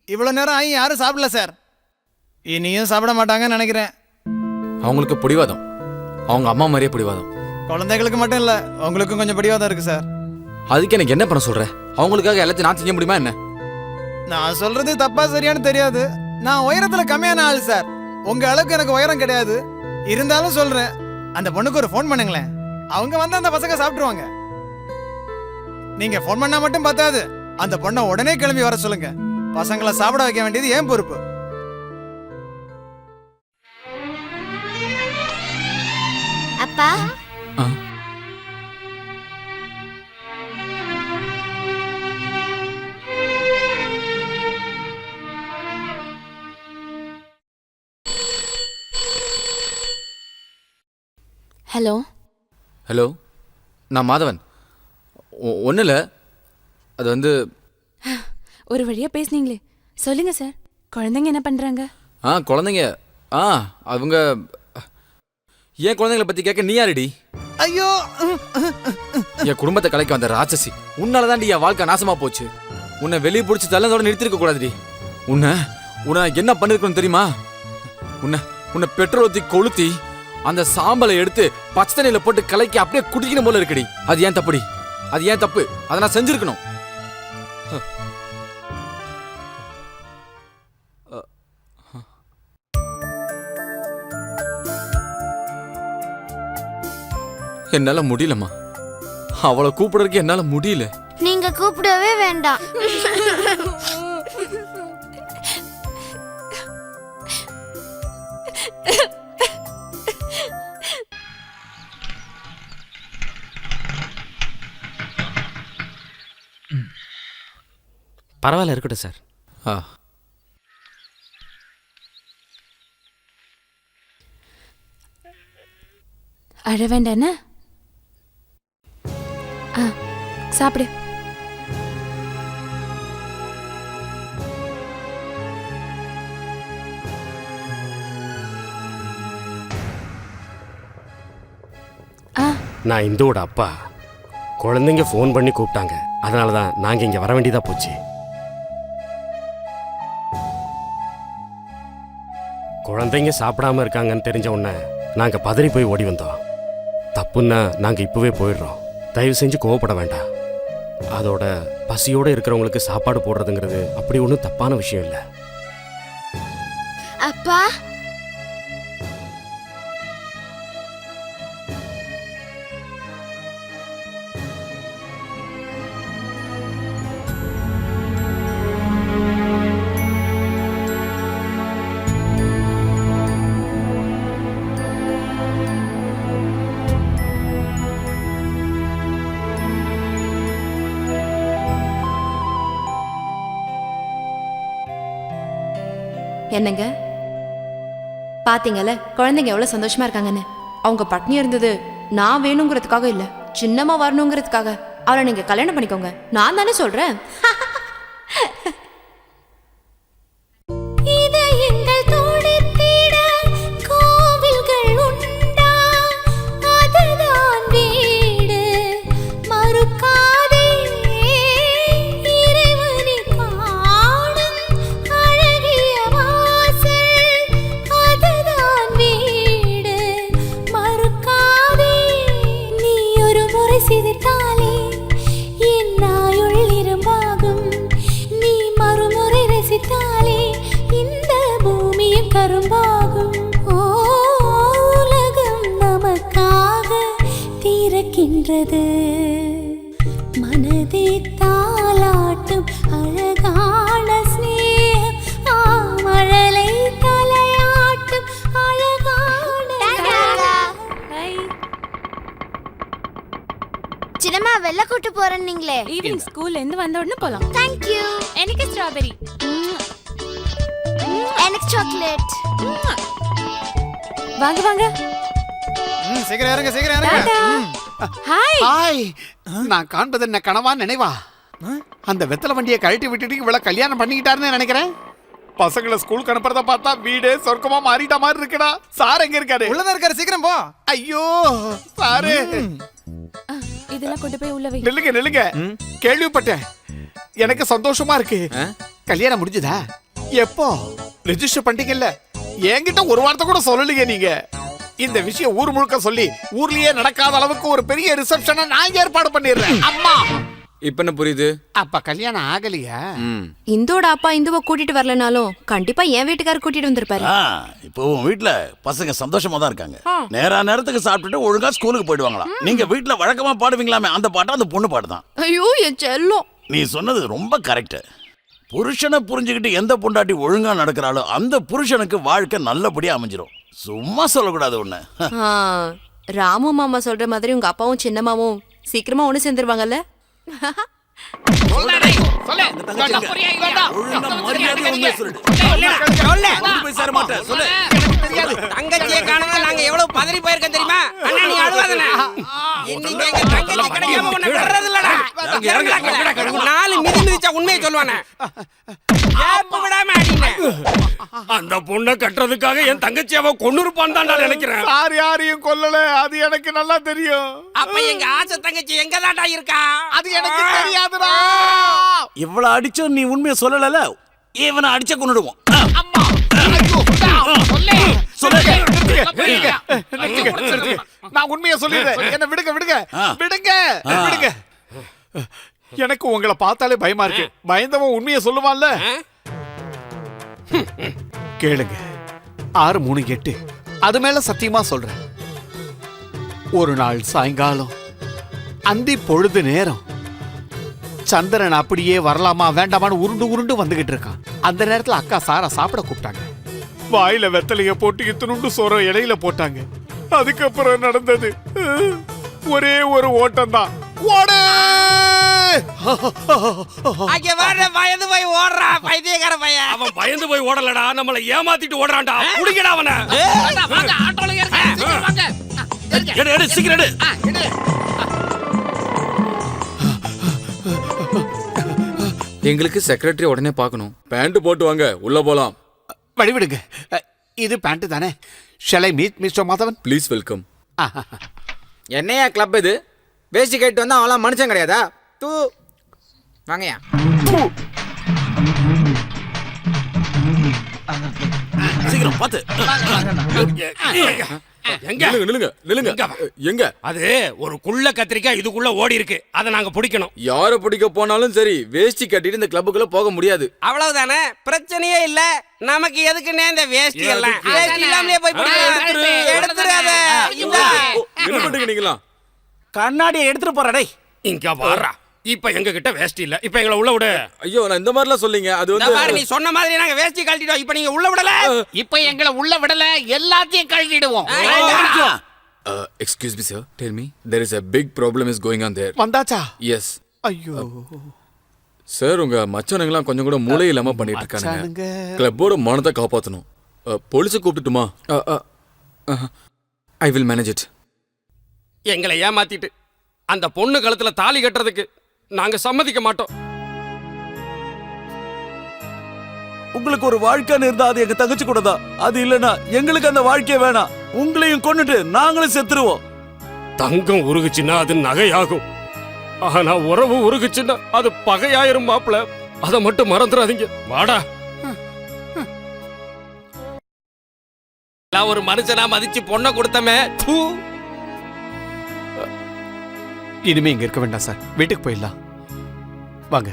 இவ்வளவு நேரம் ஆகி யாரும் சாப்பிடல சார். இனியும் சாப்பிட மாட்டாங்கன்னு நினைக்கிறேன். அவங்களுக்கு பிடிவாதம், அவங்க அம்மா மாதிரியே பிடிவாதம். குழந்தைகளுக்கு மட்டும் இல்ல, உங்களுக்கும் கொஞ்சம் பிடிவாதம் இருக்கு சார். அதுக்கு எனக்கு என்ன பண்ண சொல்ற? அவங்களுக்காக எல்லாத்தையும் நான் செய்ய முடியுமா என்ன? நான் சொல்றது தப்பா சரியானு தெரியாது. நான் உயரத்துல கம்மியான ஆள் சார். உங்க அளவுக்கு எனக்கு உயரம் கிடையாது. இருந்தாலும் சொல்றேன், அந்த பொண்ணுக்கு ஒரு ஃபோன் பண்ணுங்களேன். அவங்க வந்து அந்த பசங்க சாப்பிட்டுருவாங்க. நீங்க ஃபோன் பண்ணா மட்டும் பார்த்தாது, அந்த பொண்ணை உடனே கிளம்பி வர சொல்லுங்க. பசங்களை சாப்பிட வைக்க வேண்டியது ஏன் பொறுப்பு. அப்பா, ஹலோ ஹலோ, நான் மாதவன். ஒன்றும் இல்லை, அது வந்து ஒரு வழியா பேசுனீங்களே, சொல்லுங்க சார். குழந்தைங்க என்ன பண்றாங்க? குழந்தைங்க அவங்க ஏன் குழந்தைங்களை பற்றி கேட்க நீ யாருடி? ஐயோ, என் குடும்பத்தை கலைக்க வந்த ராட்சசி. உன்னாலதான்டி என் வாழ்க்கை நாசமா போச்சு. உன்னை வெளியே பிடிச்சி தள்ளதோட நிறுத்திருக்க கூடாதுடி. உன்னை நான் என்ன பண்ணிருக்கணும் தெரியுமா? உன்னை பெட்ரோல் ஊற்றி கொளுத்தி அந்த சாம்பலை எடுத்து பச்சை தண்ணியில போட்டு கலக்கி அப்படியே குடிக்கணும் போல இருக்குடி. அது ஏன் தப்புடி? அது ஏன் தப்பு? அதை நான் செஞ்சிருக்கணும். என்னால முடியலம்மா. அவளை கூப்பிடுறதுக்கு என்னால முடியல. நீங்க கூப்பிடவே வேண்டாம். பரவாயில்ல, இருக்கட்டும் சார். அழ வேண்டாண்ணா. சாப்பிடு. நான் இந்துவோட அப்பா. குழந்தைங்க ஃபோன் பண்ணி கூப்பிட்டாங்க, அதனால தான் நாங்கள் இங்கே வர வேண்டியதா போச்சு. குழந்தைங்க சாப்பிடாம இருக்காங்கன்னு தெரிஞ்ச உடனே நாங்கள் பதறி போய் ஓடி வந்தோம். தப்புன்னா நாங்கள் இப்போவே போயிடுறோம். தயவு செஞ்சு கோவப்பட வேண்டாம். அதோட பசியோடு இருக்கிறவங்களுக்கு சாப்பாடு போடுறதுங்கிறது அப்படி ஒன்றும் தப்பான விஷயம் இல்லை. அப்பா, என்னங்க பாத்தீங்கல்ல குழந்தைங்க எவ்வளவு சந்தோஷமா இருக்காங்கன்னு. அவங்க பட்னி இருந்தது நான் வேணுங்கிறதுக்காக இல்ல, சின்னமா வரணுங்கிறதுக்காக. அவளை நீங்க கல்யாணம் பண்ணிக்கோங்க, நான் தானே சொல்றேன். மனதை தாலாட்டும் அழகான ஸ்நேகம், மழலை தலையாட்டும் அழகான. சின்னம்மா வெளில கூட்டு போறேன். நீங்களே ஈவினிங் ஸ்கூல்ல இருந்து வந்த உடனே போலாம். Thank you. எனக்கு ஸ்ட்ராபெரி. எனக்கு சாக்லேட். வாங்க வாங்க. சீக்கிரம் இறங்க, சீக்கிரம் இறங்க. ஹாய். ஹாய். நான் காண்பது என்ன கனவா நினைவா? அந்த வெத்தலை வண்டியை கழட்டி விட்டுட்டு இவ்வளவு கல்யாணம் பண்ணிக்கிட்டாருன்னு நினைக்கிறேன். பசங்களை ஸ்கூலுக்கு அனுப்புறத பார்த்தா வீடே சொர்க்கமா மாறிட்ட மாதிரி இருக்குடா. சார் எங்க இருக்காரு? உள்ளதான் இருக்காரு, சீக்கிரம் போ. ஐயோ சாரு, இதெல்லாம் கொண்டு போய் உள்ள வை. நில்லுங்க நில்லுங்க. கேள்விப்பட்டேன், எனக்கு சந்தோஷமா இருக்கு. கல்யாணம் முடிஞ்சதா? எப்போ ரெஜிஸ்டர் பண்ணிட்டீங்கல்ல? என்கிட்ட ஒரு வார்த்தை கூட சொல்லலையே நீங்க. இந்த விஷயம் ஊர் முழுக்க சொல்லி ஊர்லயே நடக்காத அளவுக்கு ஒரு பெரிய ரிசப்ஷனை நான் ஏற்பாடு பண்ணிடுறேன். அம்மா இப்ப என்ன புரியுது? அப்ப கல்யாணம் ஆகலையா? இந்தோட அப்பா இந்துவை கூட்டிட்டு வரலனாலும் கண்டிப்பா என் வீட்டுக்காரர் கூட்டிட்டு வந்திருப்பாரு. இப்போ உன் வீட்ல பசங்க சந்தோஷமா தான் இருக்காங்க. நேரத்துக்கு சாப்பிட்டுட்டு ஒழுங்கா ஸ்கூலுக்கு போயிடுவாங்களா? நீங்க வீட்ல வழக்கமா பாடுவீங்களாமே, அந்த பாட்டை அந்த பொண்ணு பாடுதான். ஐயோ என் செல்லம். நீ சொன்னது ரொம்ப கரெக்ட். புருஷனை புரிஞ்சுக்கிட்டு எந்த பொண்டாட்டி ஒழுங்கா நடக்கிறாளோ அந்த புருஷனுக்கு வாழ்க்கை நல்லபடியா அமைஞ்சிரும். சும்மா சொல்லக்கூடாது ஒண்ணு. ராமு மாமா சொல்ற மாதிரி உங்க அப்பாவும் சின்னம்மாவும் சீக்கிரமா ஒண்ணு சேர்ந்துருவாங்கல்ல? ஒழுங்கா மரியாதையா உண்மையை சொல்லிடு. கொண்டு போய் சேர மாட்டேன், சொல்லு. தங்கச்சியை காணவே நாங்க எவ்வளவு பதறி போயிருக்கோம் தெரியுமா? அண்ணா நீ அழுவாதண்ணா. இன்னைக்கு எங்க தங்கச்சி கிடைக்காம உன்னை விடுறது இல்லடா. நாலு மிதிச்சா உண்மையை சொல்லுவானே. ஏப்ப விடாம அடிங்க. அந்த பொண்ணை கட்டுறதுக்காக என் தங்கச்சி அவ கொன்னுருப்பான்னு தான் நான் நினைக்கிறேன். சார் யாரையும் கொல்லல, அது எனக்கு நல்லா தெரியும். அப்ப எங்க ஆசை தங்கச்சி எங்க தாண்டா இருக்கா? அது எனக்கு தெரியாதுடா. இவ்வளவு அடிச்சும் நீ உண்மையை சொல்லல, இவனை அடிச்ச கொன்னுடுவோம். அம்மா ஐயோ, சொல்லு. நான் உண்மையை சொல்லிடுறேன். என்ன விடுங்க விடுங்க விடுங்க விடுங்க. எனக்கு உங்களை பார்த்தாலே பயமா இருக்கு. பயந்தவன் உண்மையை சொல்லுவான்ல. கேளுங்க, 638 அது மேல சத்தியமா சொல்றேன். ஒரு நாள் சாயங்காலம் அந்தி பொழுது நேரம் சந்திரன் அப்படியே வரலாமா வேண்டாமான்னு உருண்டு உருண்டு வந்துகிட்டு இருக்கான். அந்த நேரத்துல அக்கா சாரா சாப்பிட கூப்பிட்டாங்க. வாயில வெத்தலைய போட்டு இத்தனுண்டு சோற இலையில போட்டாங்க. அதுக்கப்புறம் நடந்தது ஒரே ஒரு ஓட்டம் தான். ஓடு! அங்க வர பயந்து போய் ஓடுறா பைத்தியக்கார பையன். அவன் பயந்து போய் ஓடலடா, நம்மள ஏமாத்திட்டு ஓடுறான்டா. புடிங்கடா அவனை. வாங்க ஆட்டோல ஏறுங்க. வாங்க. எடு சீக்கிரம் எடு. எங்களுக்கு செக்ரட்டரி உடனே பார்க்கணும். பேண்ட் போட்டு வாங்க, உள்ள போலாம். வழிவிடுங்க. இது பேண்ட் தானே? Shall I meet mister Madhavan? Please welcome. என்னையா கிளப் இது? வேஷ்டி கேட்டு வந்தா அவளாம் மனுஷன் கிடையாதா? தூ வாங்கயா. சீக்கிரம் பாத்து. நில்லுங்க. எங்க? அது ஒரு குள்ள கத்திரிக்காய் இதுக்குள்ள ஓடி இருக்கு. அதை நாங்க பிடிக்கணும். யார பிடிக்க போனாலும் சரி, வேஷ்டி கட்டிட்டு இந்த கிளப்புக்குள்ள போக முடியாது. அவ்வளவுதானே, பிரச்சனையே இல்ல. நமக்கு எதுக்குன்னே இந்த வேஷ்டி எல்லாம்? வேஷ்டி இல்லாமலே போய் பிடிக்கலாம். எடுத்துறாத. என்ன பண்றீங்க நீங்களா? கண்ணாடியை எடுத்துட்டு போறடே. இங்க வாரா. இப்ப எங்க கிட்ட வேஷ்டி இல்ல. இப்ப எங்களை உள்ள விடு. ஐயோ, நான் இந்த மாதிரிலாம் சொல்லிங்க. அது வந்து நீ சொன்ன மாதிரி நாங்க வேஷ்டி கழட்டிட்டோம். இப்ப நீங்க உள்ள விடல. இப்ப எங்களை உள்ள விடல, எல்லாத்தையும் கழட்டிடுவோம். Excuse me sir, tell me there is a big problem is going on there. வந்தாச்சா? எஸ். ஐயோ சார், உங்க மச்சானுங்கலாம் கொஞ்சம் கூட மூளை இல்லாம பண்ணிட்டு இருக்கானுங்க. கிளப்போட மானத்தை காப்பாத்தணும். போலீஸை கூப்பிட்டுட்டுமா? I will manage it. எங்களை ஏமாத்திட்டு அந்த பொண்ணு கழுத்துல தாலி கட்டுறதுக்கு நாங்க சம்மதிக்க மாட்டோம். உங்களுக்கு ஒரு வாழ்க்கைன்னு இருந்தா அது எங்க தங்கச்சி கூட தான். அது இல்லனா எங்களுக்கு அந்த வாழ்க்கையே வேணாம். உங்களையும் கொன்னுட்டு நாங்களும் செத்துருவோம். தங்கம் உருகுச்சுன்னா அது நகையாகும். ஆனா உறவு உருகுச்சுன்னா அது பகையாயிரும் மாப்பிள. அதை மட்டும் மறந்துடாதீங்க. வாடா. ஒரு மனுஷனா மதிச்சு பொண்ணை கொடுத்தமே. இனிமே இங்க இருக்க வேண்டாம் சார், வீட்டுக்கு போயிடலாம். வாங்க.